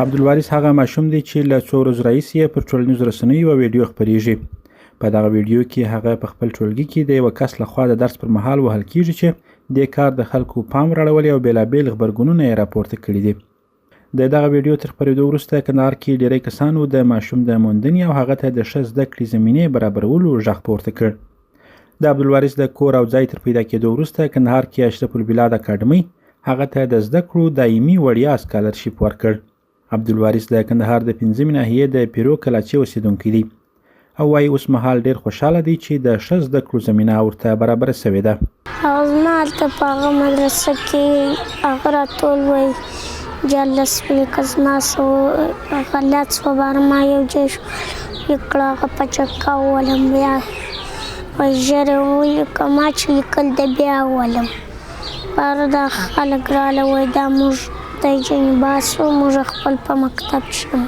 عبدالوارث هغه ماشوم دی چې له څو ورځو راهیسې یې پر ټولنیزو رسنیو یوه ویډیو خپریږي. په دغه ویډیو کې هغه په خپل ټولګي کې د یوه کس لخوا د درس پر مهال وهل کیږي چې دې کار د خلکو پام راړولی او بېلابېل غبرګونونه یې راپورته کړي دي. د دغه ویډیو تر خپرېدو وروسته کندهار کې ډېری کسانو د ماشوم د موندنې او هغه ته د ښه زده کړې زمینې برابرولو غږ پورته کړ. د عبدالوارث د کور او ځای تر پیدا کېدو وروسته کندهار کې اشرف البلاد اکاډمۍ هغه ته د زده کړو دایمي وړیا سکالرشیپ ورکړ. عبدالوارث د کندهار د 5مې ناحیې د پیرو کلاچې اوسېدونکی دی او وایي اوس مهال ډېر خوشحاله دی چې د ښه زده کړو زمینه ورته برابره سوې ده. زما هلته په هغه مدرسه کې هغه راته وویل جلس ولیکه زما څه غلط شوه باره ما یو ځای لیکړه هغه په چکه وولم بیا وایي ژر یې ولیکه ما چې لیکل د بیا وولم باره دا خلک راله وایي دا موږ دی جنې باسو موږ خپل په مکتب شم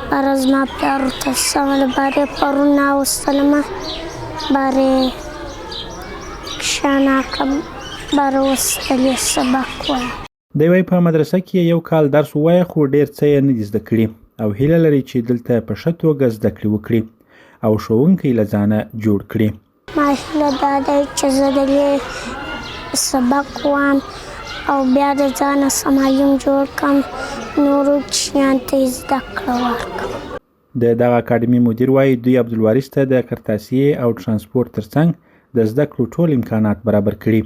باره زما پلار ورته سمه ده باره یې پرون راوستلمه باره یې کشانه کړم باره وستل یې سبق وایي. دی وایي په مدرسه کې یو کال درس ووایه خو ډېر څه یې نه دي زده کړي او هیله لري چې دلته په ښه توګه زده کړې وکړي او ښوونکی له ځانه جوړ کړي. ما هیله دا دی چې زه د دې سبق وایم او بیا د ځانه سمایون جوړ کړم نورو کوچنیانو ته یې زده کړه ورکړم. د دغه اکاډمي مدیر وایي دوی عبدالوارث ته د کرتاسیې او ترانسپورت ترڅنګ د زده کړو ټول امکانات برابر کړي.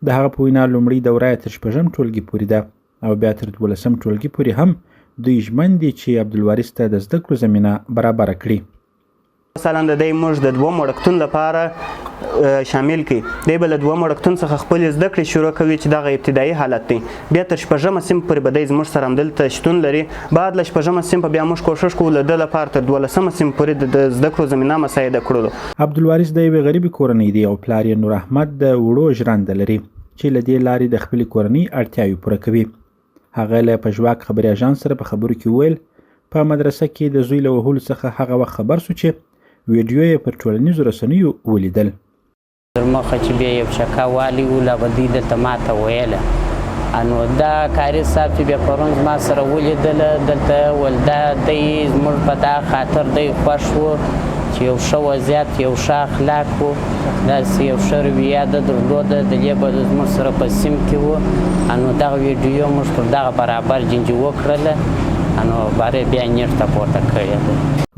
د هغه په وینا لومړۍ دوره یې تر 6م ټولګي پورې ده او بیا تر 12م ټولګي پورې هم دوی ژمن دي چې عبدالوارث ته د زده کړو زمینه برابره کړي. مثلا د دې موږ د 2 وړکتون لپاره شامل کړي دی به له 2 وړکتون څخه خپل زده کړې شروع کوي چې دغه ابتدایي حالت دی بیا تر 6مه صنف پورې به دی زموږ سره همدلته شتون لري بعد له 6مه صنف بیا موږ کوښښ کوو له ده لپاره تر 12مه صنف پورې د زده کړو زمینه مساعده کړلو. عبدالوارث د یوې غریبې کورنۍ دی او پلار یې نور احمد د وړو ژرنده لري چې له دې لارې د خپلې کورنۍ اړتیاوې پوره کوي. هغه له پژواک خبري اژانس سره په خبرو کې وویل په مدرسه کې د زوی له وهلو څخه هغه وخت خبر سو چې ویډیو یې پر ټولنیزو رسنیو ولیدل. تر مخه چې بیا یو چکه والي و لا به دوی دلته ماته ویله نو دا کاري صاحب چې بیا پرون زما سره ولیدله دلته ول دا دی زموږ په دا خاطر دی خوښ و چې یو ښه وضعیت یو ښه اخلاق و داسې یو ښه رویه ده درلوده د دې به زموږ سره په سیم کې و نو دغه ویډیو موږ پر دغه برابر جنجي وکړله نو باره بیا نیټ ته پورته کړې ده.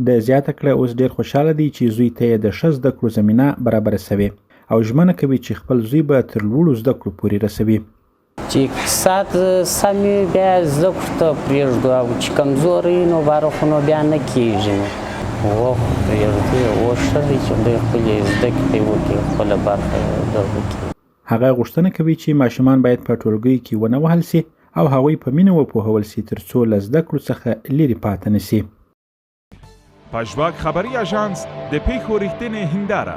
د زیاته کړه اوس ډېر خوشحاله دی چې زوی ته یې د ښه زده کړو زمینه برابره سوې او ژمنه کوي چې خپل زوی به تر لوړو زده کړو پورې رسوي. چې اقتصاد سمې بیا زده کړو ته پرېږدو او چې کمزوری نو باره خو نو بیا نه کېږي نو پرېږدو اوس ښه دی چې دوی خپلې زده کړې وکړي خپله برخه وکړي. هغه غوښتنه کوي چې ماشومان باید په ټولګیو کې ونه وهل سي او هغوی په مینه وپوهول سي تر څو له زده کړو څخه لرې پاتې نه سي. پژواک خبري اژانس د پیښو رښتینې هنداره